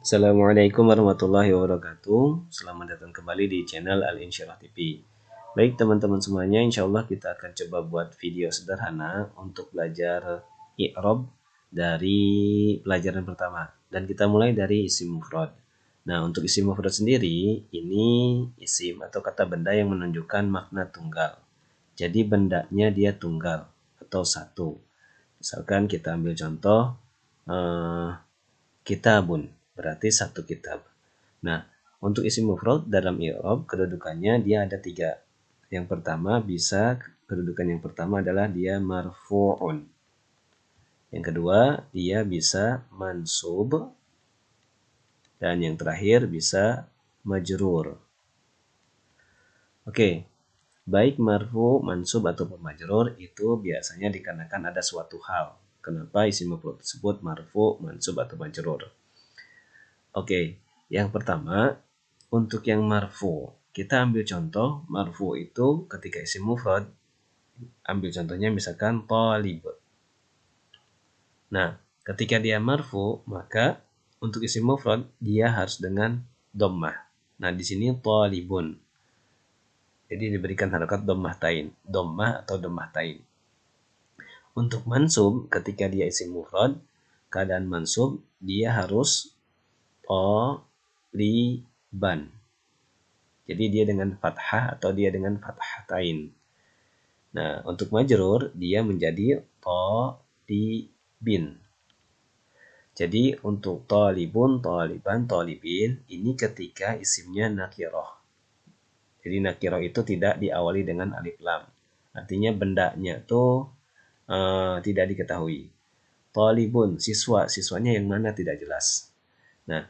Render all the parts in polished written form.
Assalamualaikum warahmatullahi wabarakatuh. Selamat datang kembali di channel Al-Insyirah TV. Baik teman-teman semuanya, insya Allah kita akan coba buat video sederhana untuk belajar i'rab dari pelajaran pertama. Dan kita mulai dari isim mufrad. Nah, untuk isim mufrad sendiri, ini isim atau kata benda yang menunjukkan makna tunggal. Jadi bendanya dia tunggal atau satu. Misalkan kita ambil contoh, kitabun, berarti satu kitab. Nah, untuk isim mufrad dalam i'rab kedudukannya dia ada tiga. Yang pertama kedudukan yang pertama adalah dia marfu'un. Yang kedua dia bisa mansub. Dan yang terakhir bisa majrur. Oke, baik marfu, mansub ataupun majrur itu biasanya dikarenakan ada suatu hal. Kenapa isim mufrad tersebut marfu, mansub atau majrur? Oke, yang pertama untuk yang marfu, kita ambil contoh marfu itu ketika isim mufrad, ambil contohnya misalkan talib. Nah, ketika dia marfu, maka untuk isim mufrad dia harus dengan dhammah. Nah, di sini talibun. Jadi diberikan harokat dhammah atau dhammah tain. Untuk mansub ketika dia isim mufrad, keadaan mansub dia harus taliban. Jadi dia dengan fathah atau dia dengan fathatain. Nah, untuk majrur dia menjadi talibin. Jadi untuk talibun, taliban, talibin ini ketika isimnya nakiroh. Jadi nakiroh itu tidak diawali dengan alif lam. Artinya bendanya tuh tidak diketahui. Talibun, siswanya yang mana tidak jelas. Nah,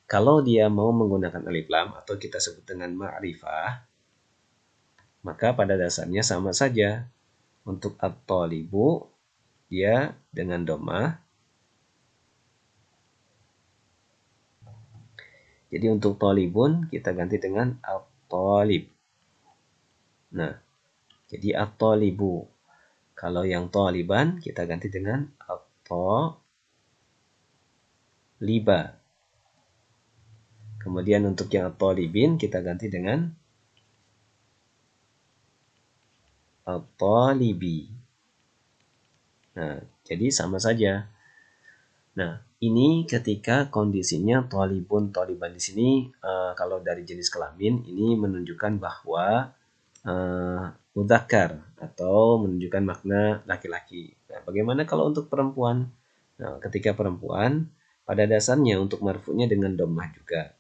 kalau dia mau menggunakan alif lam atau kita sebut dengan ma'rifah, maka pada dasarnya sama saja. Untuk at-talibu dia dengan dhammah. Jadi untuk talibun kita ganti dengan at-talib. Nah, jadi at-talibu. Kalau yang taliban kita ganti dengan at-taliba. Kemudian untuk yang at-talibin kita ganti dengan at-talibi. Nah, jadi sama saja. Nah, ini ketika kondisinya talibun, taliban di sini kalau dari jenis kelamin ini menunjukkan bahwa mudzakkar atau menunjukkan makna laki-laki. Nah, bagaimana kalau untuk perempuan? Nah, ketika perempuan pada dasarnya untuk marfu'nya dengan dhammah juga.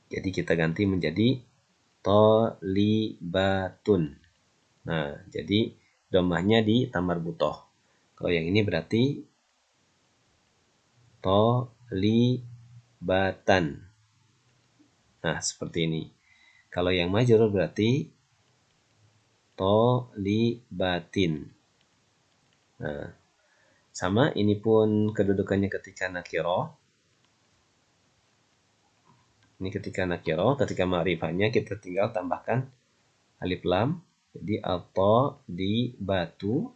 Jadi kita ganti menjadi tolibatun. Nah, jadi dhammahnya di tamar butoh. Kalau yang ini berarti tolibatan. Nah, seperti ini. Kalau yang majrur berarti tolibatin. Nah, sama ini pun kedudukannya ketika nakiro. Ini ketika nakiro, ketika ma'rifahnya kita tinggal tambahkan alif lam. Jadi alto di batu.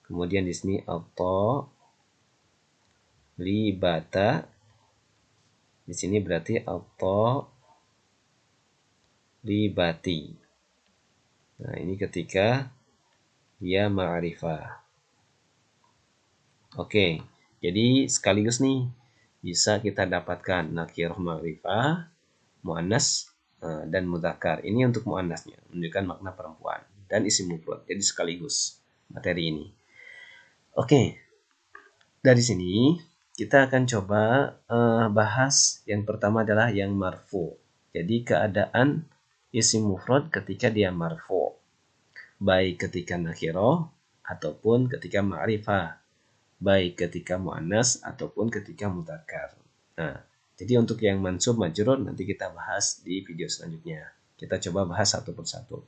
Kemudian di sini alto libata. Di sini berarti alto libati. Nah, ini ketika dia ma'rifah. Oke, jadi sekaligus nih bisa kita dapatkan nakirah ma'rifah, muannas dan mudzakkar. Ini untuk muannasnya, menunjukkan makna perempuan dan isim mufrad. Jadi sekaligus materi ini. Oke. Dari sini kita akan coba bahas yang pertama adalah yang marfu. Jadi keadaan isim mufrad ketika dia marfu. Baik ketika nakirah ataupun ketika ma'rifah. Baik ketika muannas ataupun ketika mudzakkar. Nah, jadi untuk yang mansub majrur nanti kita bahas di video selanjutnya. Kita coba bahas satu persatu.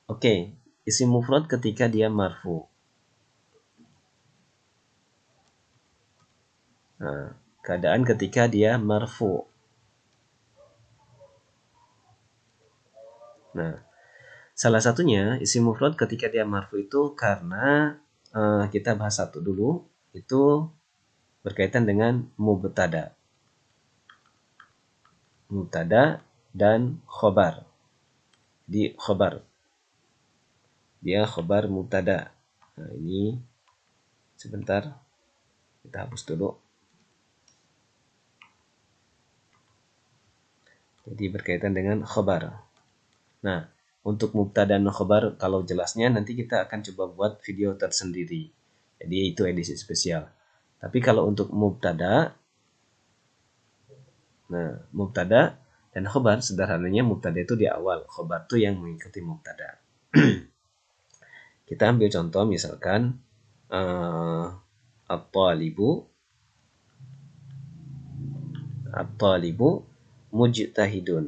Oke, isim mufrad ketika dia marfu. Nah, keadaan ketika dia marfu. Nah, salah satunya isim mufrad ketika dia marfu itu karena kita bahas satu dulu, itu berkaitan dengan mubtada. Mubtada dan khobar. Di khobar. Dia khobar mubtada. Nah, ini sebentar. Kita hapus dulu. Jadi berkaitan dengan khobar. Nah, untuk mubtada dan khobar kalau jelasnya nanti kita akan coba buat video tersendiri. Jadi itu edisi spesial. Tapi kalau untuk mubtada, nah mubtada dan khobar sederhananya mubtada itu di awal, khobar itu yang mengikuti mubtada. Kita ambil contoh misalkan at-talibu mujtahidun.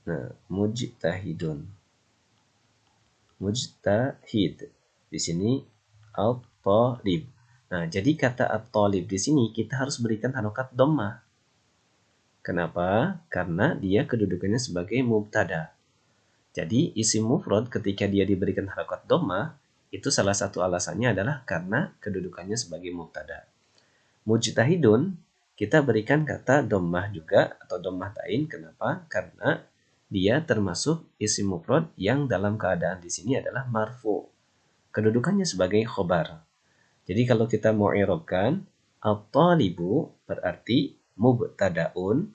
Nah, mujtahidun. Mujtahid. Di sini at-talib. Nah, jadi kata at-talib di sini kita harus berikan harokat dhammah. Kenapa? Karena dia kedudukannya sebagai mubtada. Jadi isim mufrad ketika dia diberikan harokat dhammah itu salah satu alasannya adalah karena kedudukannya sebagai mubtada. Mujtahidun kita berikan kata dhammah juga atau dhammah ta'in. Kenapa? Karena dia termasuk isim mufrad yang dalam keadaan di sini adalah marfu. Kedudukannya sebagai khobar. Jadi kalau kita mau i'rabkan at-talibu berarti mubtadaun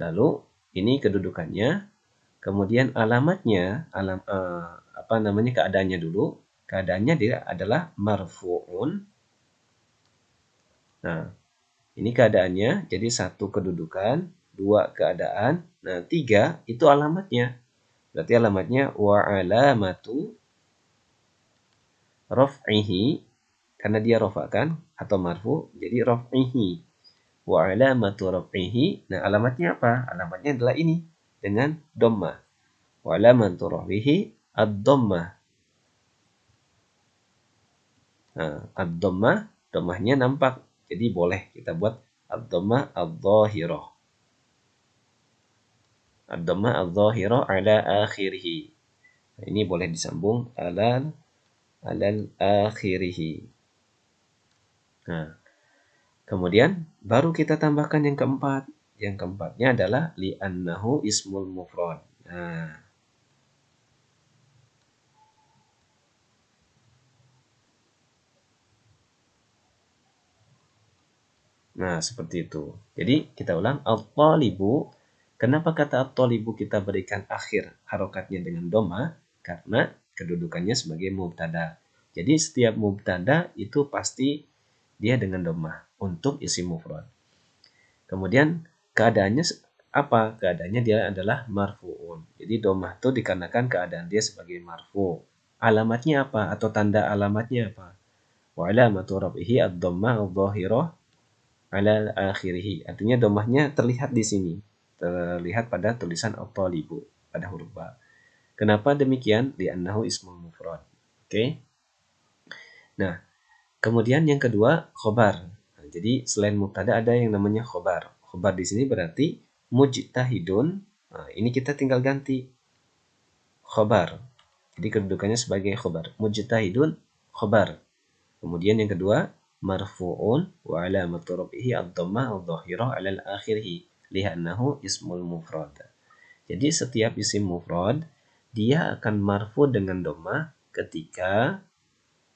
lalu ini kedudukannya, kemudian alamatnya keadaannya dulu. Keadaannya dia adalah marfu'un. Nah, ini keadaannya, jadi 1 kedudukan, 2 keadaan, nah 3 itu alamatnya. Berarti alamatnya wa alamatu raf'ihi, karena dia rafa'kan atau marfu, jadi raf'ihi. Wa alamatu raf'ihi, nah alamatnya apa? Alamatnya adalah ini, dengan dhammah. Wa alamatu raf'ihi ad-dhammah. Nah, ad-dhammah, dhammahnya nampak. Jadi boleh kita buat ad-dhammah adh-dhahirah. Ad-dhammah adh-dhahirah ala akhirih. Nah, ini boleh disambung alal akhirih. Nah, kemudian baru kita tambahkan yang keempat. Yang keempatnya adalah li'annahu ismul mufrad. Nah, seperti itu. Jadi kita ulang, at-talibu. Kenapa kata at-talibu kita berikan akhir harokatnya dengan dhammah? Karena kedudukannya sebagai mubtada. Jadi setiap mubtada itu pasti dia dengan dhammah untuk isim mufrad. Kemudian keadaannya apa? Keadaannya dia adalah marfu'un. Jadi dhammah itu dikarenakan keadaan dia sebagai marfu'. Alamatnya apa? Atau tanda alamatnya apa? Wa alamatu raf'ihi ad-dhammah adh-dhahirah ala akhirih. Artinya dhammahnya terlihat di sini. Terlihat pada tulisan at-talibu pada huruf ba. Kenapa demikian? Li'annahu ismul mufrad. Oke. Nah, kemudian yang kedua khobar. Nah, jadi selain mubtada ada yang namanya khobar. Khobar di sini berarti mujtahidun. Nah, ini kita tinggal ganti khobar. Jadi kedudukannya sebagai khobar. Mujtahidun khobar. Kemudian yang kedua marfu'un wa alamatu raf'ihi ad-dhammah adh-dhahirah 'ala akhirih li'annahu ismul mufrad. Jadi setiap isim mufrad dia akan marfu dengan dhammah ketika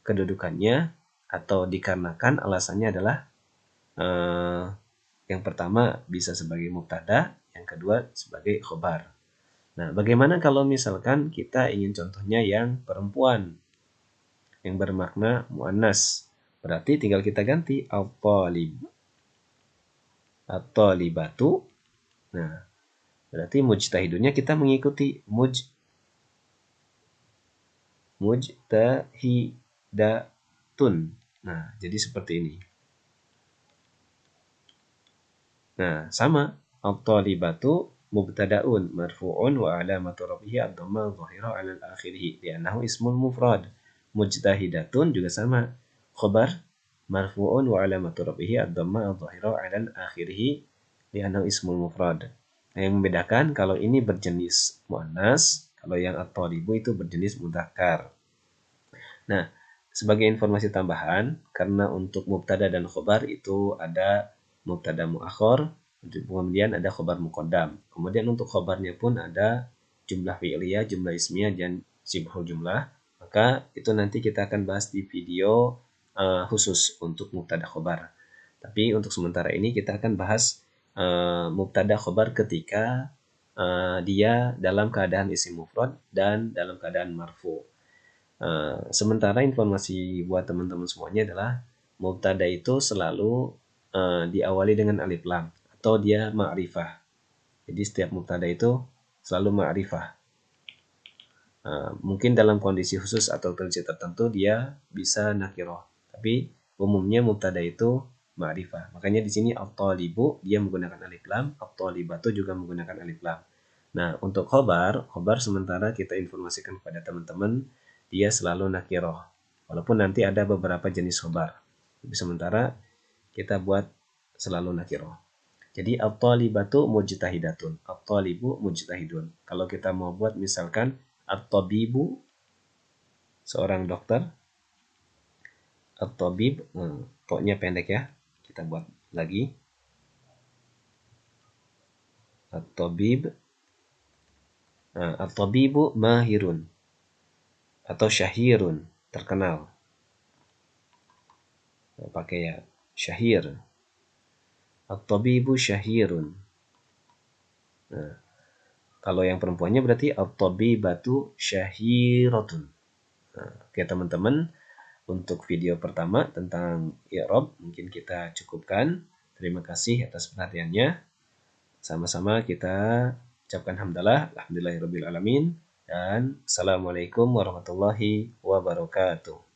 kedudukannya atau dikarenakan alasannya adalah yang pertama bisa sebagai mubtada, yang kedua sebagai khobar. Nah, bagaimana kalau misalkan kita ingin contohnya yang perempuan yang bermakna muannas? Berarti tinggal kita ganti at-talib. At-talibatu. Nah, berarti mujtahidunnya kita mengikuti mujtahidatun. Nah, jadi seperti ini. Nah, sama. At-talibatu mubtada'un marfu'un wa alamatu raf'ihi ad-dhammah adh-dhahirah 'ala akhirih li'annahu ismul mufrad. Mujtahidatun juga sama. Khabar marfu'un wa alamatu raf'ihi ad-dhammah adh-dhahirah 'ala akhirih li'annahu ismul mufrad. Nah, yang membedakan kalau ini berjenis muannas, kalau yang at-thalibu itu berjenis mudzakkar. Nah, sebagai informasi tambahan, karena untuk mubtada dan khobar itu ada mubtada muakhor, kemudian ada khobar muqaddam. Kemudian untuk khobarnya pun ada jumlah fi'liyah, jumlah ismiyah, dan sibhul jumlah. Maka itu nanti kita akan bahas di video khusus untuk mubtada khobar. Tapi untuk sementara ini kita akan bahas mubtada khobar ketika dia dalam keadaan isim mufrad dan dalam keadaan marfu. Sementara informasi buat teman-teman semuanya adalah mubtada itu selalu diawali dengan alif lam atau dia ma'rifah. Jadi setiap mubtada itu selalu ma'rifah. Mungkin dalam kondisi khusus atau kondisi tertentu dia bisa nakiroh, tapi umumnya mubtada itu ma'rifah. Makanya di sini at-thalibu dia menggunakan alif lam, at-thalibatu juga menggunakan alif lam. Nah, untuk khobar sementara kita informasikan kepada teman-teman dia selalu nakiroh. Walaupun nanti ada beberapa jenis khobar. Tapi sementara kita buat selalu nakiroh. Jadi at-talibatu mujtahidatun, at-talibu mujtahidun. Kalau kita mau buat misalkan at-tabibu seorang dokter, at-tabib, pokoknya pendek ya. Kita buat lagi. At-tabib, at-tabibu mahirun atau syahirun, terkenal. Pakai ya, syahir. At-tabibu syahirun. Nah, kalau yang perempuannya berarti at-tabibatu syahiratun. Nah, oke teman-teman, untuk video pertama tentang i'rab mungkin kita cukupkan. Terima kasih atas perhatiannya. Sama-sama kita ucapkan hamdalah, alhamdulillahirabbil alamin, dan assalamualaikum warahmatullahi wabarakatuh.